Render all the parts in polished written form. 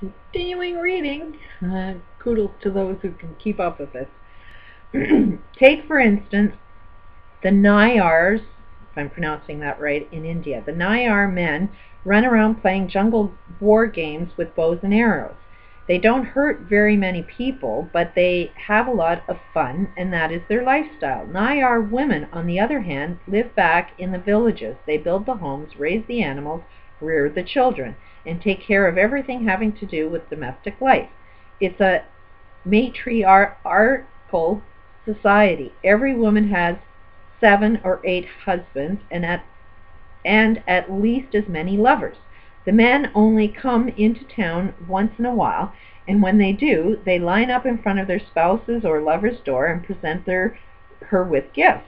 Continuing reading. Kudos to those who can keep up with this. Take, for instance, the Nayars, if I'm pronouncing that right, in India. The Nayar men run around playing jungle war games with bows and arrows. They don't hurt very many people, but they have a lot of fun, and that is their lifestyle. Nayar women, on the other hand, live back in the villages. They build the homes, raise the animals, rear the children, and take care of everything having to do with domestic life. It's a matriarchal society. Every woman has 7 or 8 husbands and at least as many lovers. The men only come into town once in a while, and when they do, they line up in front of their spouse's or lover's door and present her with gifts.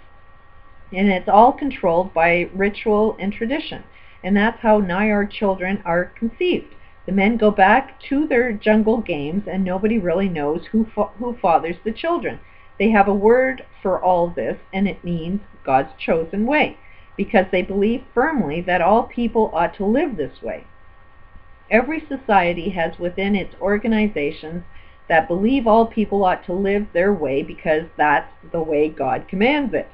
And it's all controlled by ritual and tradition. And that's how Nayar children are conceived. The men go back to their jungle games, and nobody really knows who fathers the children. They have a word for all this, and it means God's chosen way, because they believe firmly that all people ought to live this way. Every society has within its organizations that believe all people ought to live their way because that's the way God commands it,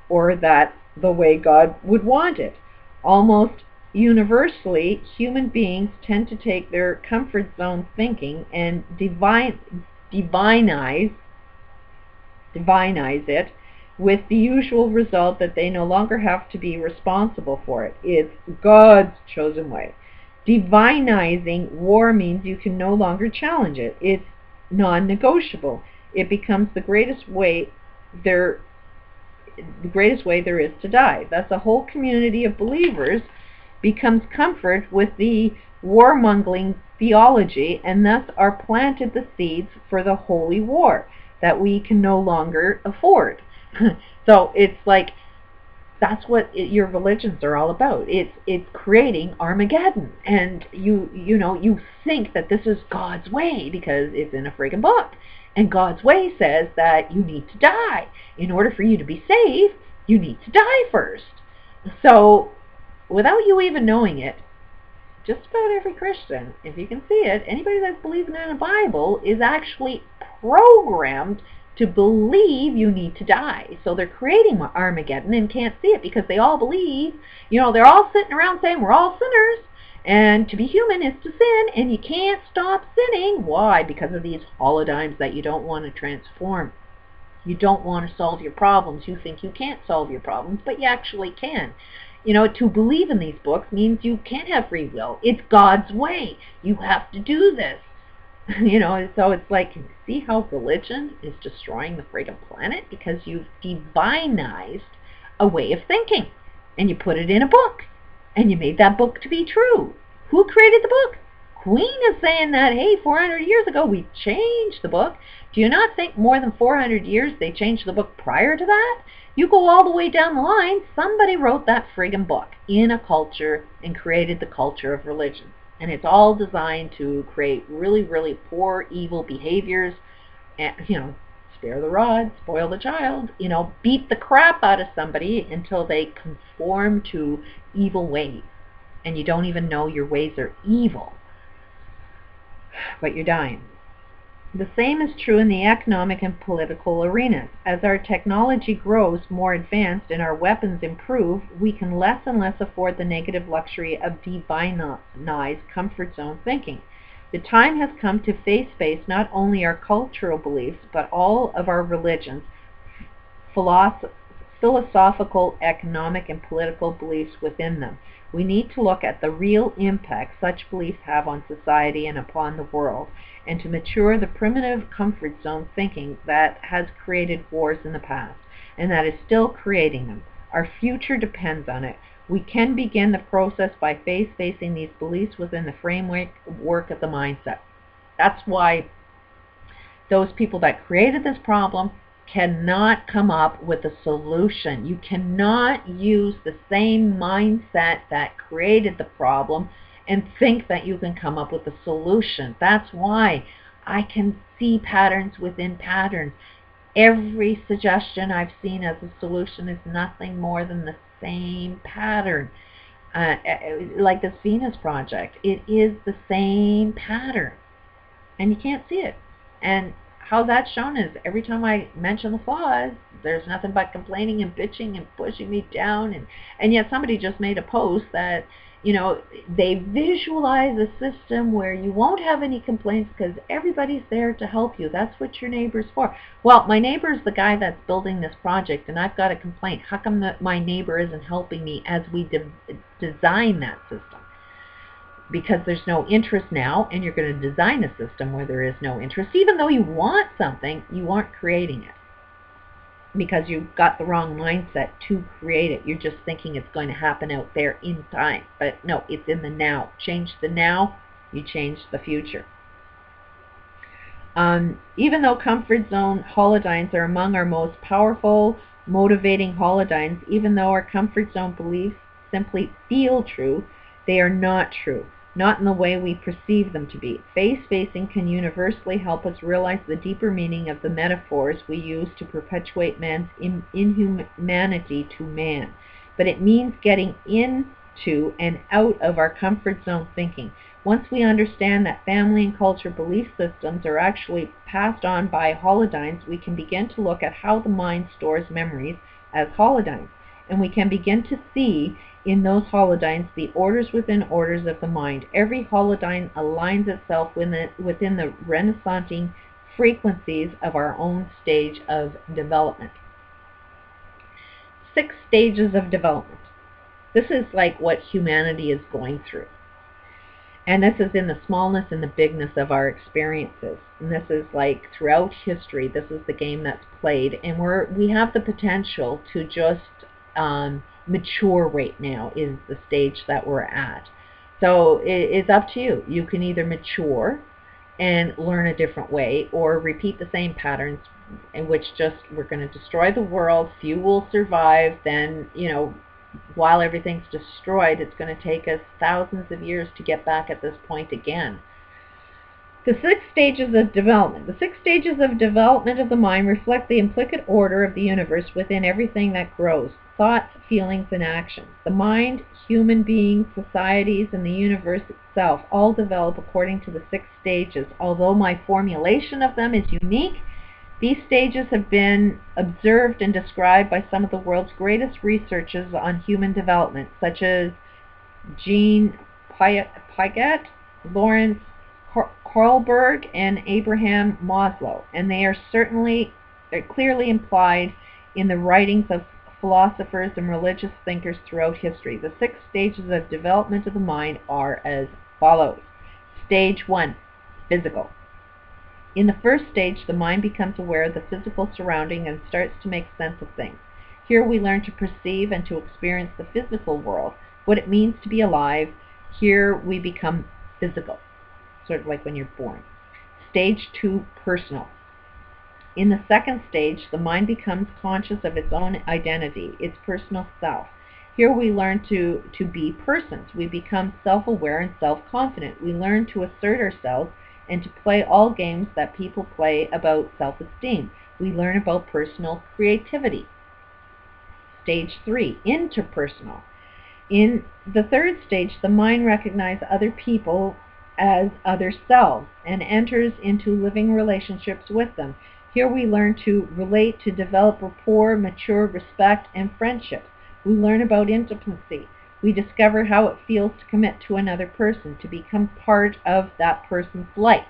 or that's the way God would want it. Almost universally, human beings tend to take their comfort zone thinking and divinize it, with the usual result that they no longer have to be responsible for it. It's God's chosen way. Divinizing war means you can no longer challenge it. It's non-negotiable. It becomes the greatest way there is to die. Thus, a whole community of believers becomes comfort with the warmongering theology, and thus are planted the seeds for the holy war that we can no longer afford. So it's like, that's what your religions are all about. It's creating Armageddon, and you think that this is God's way because it's in a friggin' book, and God's way says that you need to die. In order for you to be saved, you need to die first. So without you even knowing it, just about every Christian, if you can see it, anybody that's believing in the Bible is actually programmed to believe you need to die. So they're creating Armageddon and can't see it because they all believe, they're all sitting around saying we're all sinners, and to be human is to sin, and you can't stop sinning. Why? Because of these holodynes that you don't want to transform. You don't want to solve your problems. You think you can't solve your problems, but you actually can. To believe in these books means you can't have free will. It's God's way. You have to do this. So it's like, see how religion is destroying the friggin' planet? Because you've divinized a way of thinking, and you put it in a book, and you made that book to be true. Who created the book? Queen is saying that, hey, 400 years ago we changed the book. Do you not think more than 400 years they changed the book prior to that? You go all the way down the line, somebody wrote that friggin' book in a culture and created the culture of religion. And it's all designed to create really, really poor, evil behaviors. And, spare the rod, spoil the child. Beat the crap out of somebody until they conform to evil ways. And you don't even know your ways are evil, but you're dying. The same is true in the economic and political arenas. As our technology grows more advanced and our weapons improve, we can less and less afford the negative luxury of divinized comfort zone thinking. The time has come to face not only our cultural beliefs, but all of our religions, philosophical, economic, and political beliefs within them. We need to look at the real impact such beliefs have on society and upon the world, and to mature the primitive comfort zone thinking that has created wars in the past, and that is still creating them. Our future depends on it. We can begin the process by facing these beliefs within the framework of the mindset. That's why those people that created this problem cannot come up with a solution. You cannot use the same mindset that created the problem and think that you can come up with a solution. That's why I can see patterns within patterns. Every suggestion I've seen as a solution is nothing more than the same pattern. Like this Venus project, it is the same pattern. and you can't see it. And how that's shown is every time I mention the flaws, there's nothing but complaining and bitching and pushing me down. And yet somebody just made a post that, you know, they visualize a system where you won't have any complaints because everybody's there to help you. That's what your neighbor's for. Well, my neighbor's the guy that's building this project, and I've got a complaint. How come that my neighbor isn't helping me as we design that system? Because there's no interest now, and you're going to design a system where there is no interest. Even though you want something, you aren't creating it because you've got the wrong mindset to create it. You're just thinking it's going to happen out there in time. But no, it's in the now. Change the now, you change the future. Even though comfort zone holodynes are among our most powerful, motivating holodynes, even though our comfort zone beliefs simply feel true, they are not true. Not in the way we perceive them to be. Face-facing can universally help us realize the deeper meaning of the metaphors we use to perpetuate man's inhumanity to man. But it means getting into and out of our comfort zone thinking. Once we understand that family and culture belief systems are actually passed on by holodynes, we can begin to look at how the mind stores memories as holodynes. And we can begin to see in those holodynes the orders within orders of the mind. Every holodyne aligns itself within the resonating frequencies of our own stage of development. 6 stages of development. This is like what humanity is going through. And this is in the smallness and the bigness of our experiences. And this is like throughout history, this is the game that's played. And we have the potential to just mature right now is the stage that we're at. So it's up to you. You can either mature and learn a different way or repeat the same patterns in which just we're going to destroy the world, few will survive, then, you know, while everything's destroyed, it's going to take us thousands of years to get back at this point again. The 6 stages of development. The 6 stages of development of the mind reflect the implicit order of the universe within everything that grows. Thoughts, feelings, and actions. The mind, human beings, societies, and the universe itself all develop according to the 6 stages. Although my formulation of them is unique, these stages have been observed and described by some of the world's greatest researchers on human development, such as Jean Piaget, Lawrence Kohlberg, and Abraham Maslow, and they are clearly implied in the writings of philosophers and religious thinkers throughout history. The 6 stages of development of the mind are as follows. Stage 1, physical. In the first stage, the mind becomes aware of the physical surrounding and starts to make sense of things. Here we learn to perceive and to experience the physical world, what it means to be alive. Here we become physical, sort of like when you're born. Stage 2, personal. In the second stage, the mind becomes conscious of its own identity, its personal self. Here we learn to be persons. We become self-aware and self-confident. We learn to assert ourselves and to play all games that people play about self-esteem. We learn about personal creativity. Stage 3, interpersonal. In the third stage, the mind recognizes other people as other selves and enters into living relationships with them. Here we learn to relate, to develop rapport, mature respect, and friendships. We learn about intimacy. We discover how it feels to commit to another person, to become part of that person's life.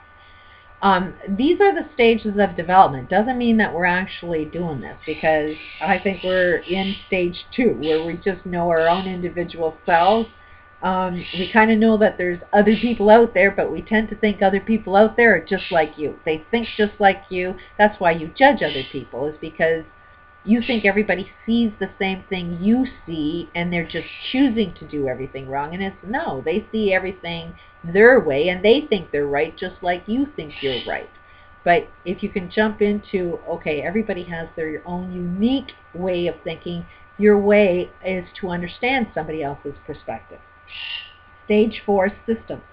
These are the stages of development. Doesn't mean that we're actually doing this, because I think we're in stage 2, where we just know our own individual selves. We kind of know that there's other people out there, but we tend to think other people out there are just like you. They think just like you. That's why you judge other people, is because you think everybody sees the same thing you see, and they're just choosing to do everything wrong. And it's no, they see everything their way, and they think they're right just like you think you're right. But if you can jump into, okay, everybody has their own unique way of thinking, your way is to understand somebody else's perspective. Stage 4, systems.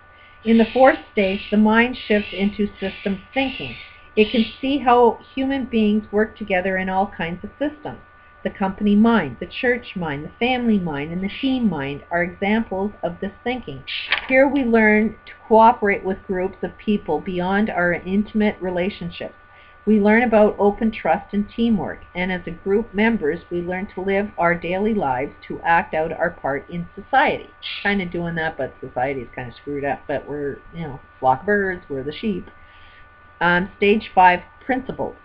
In the fourth stage, the mind shifts into system thinking. It can see how human beings work together in all kinds of systems. The company mind, the church mind, the family mind, and the team mind are examples of this thinking. Here we learn to cooperate with groups of people beyond our intimate relationships. We learn about open trust and teamwork, and as a group members, we learn to live our daily lives to act out our part in society. Kind of doing that, but society is kind of screwed up. But we're, flock of birds, we're the sheep. Stage 5, principles.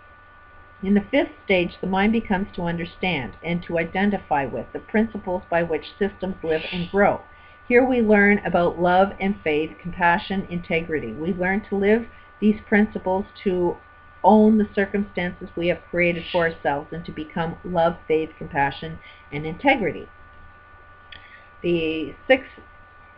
In the 5th stage, the mind becomes to understand and to identify with the principles by which systems live and grow. Here we learn about love and faith, compassion, integrity. We learn to live these principles, to own the circumstances we have created for ourselves, and to become love, faith, compassion, and integrity. The 6th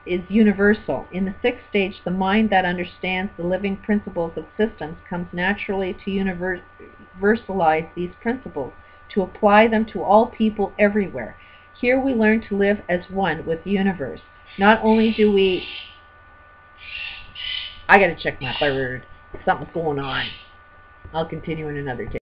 is universal. In the 6th stage, the mind that understands the living principles of systems comes naturally to universalize these principles, to apply them to all people everywhere. Here we learn to live as one with the universe. Not only do we... I gotta check my bird. Something's going on. I'll continue in another day.